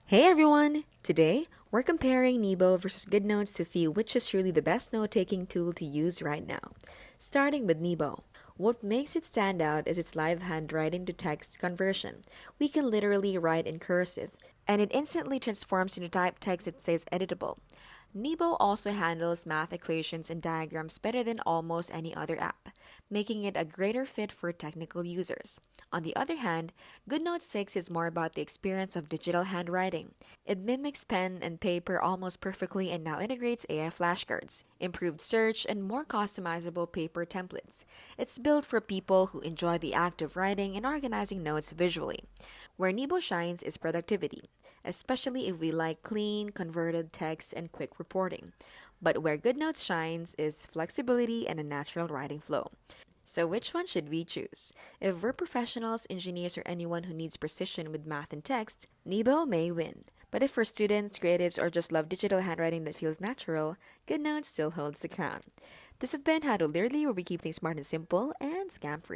Hey everyone! Today, we're comparing Nebo versus Goodnotes to see which is truly the best note-taking tool to use right now. Starting with Nebo. What makes it stand out is its live handwriting-to-text conversion. We can literally write in cursive, and it instantly transforms into typed text that stays editable. Nebo also handles math equations and diagrams better than almost any other app, making it a greater fit for technical users. On the other hand, GoodNotes 6 is more about the experience of digital handwriting. It mimics pen and paper almost perfectly and now integrates AI flashcards, improved search, and more customizable paper templates. It's built for people who enjoy the act of writing and organizing notes visually. Where Nebo shines is productivity, especially if we like clean, converted text and quick reporting. But where GoodNotes shines is flexibility and a natural writing flow. So which one should we choose? If we're professionals, engineers, or anyone who needs precision with math and text, Nebo may win. But if we're students, creatives, or just love digital handwriting that feels natural, GoodNotes still holds the crown. This has been How to Literally, where we keep things smart and simple and scam-free.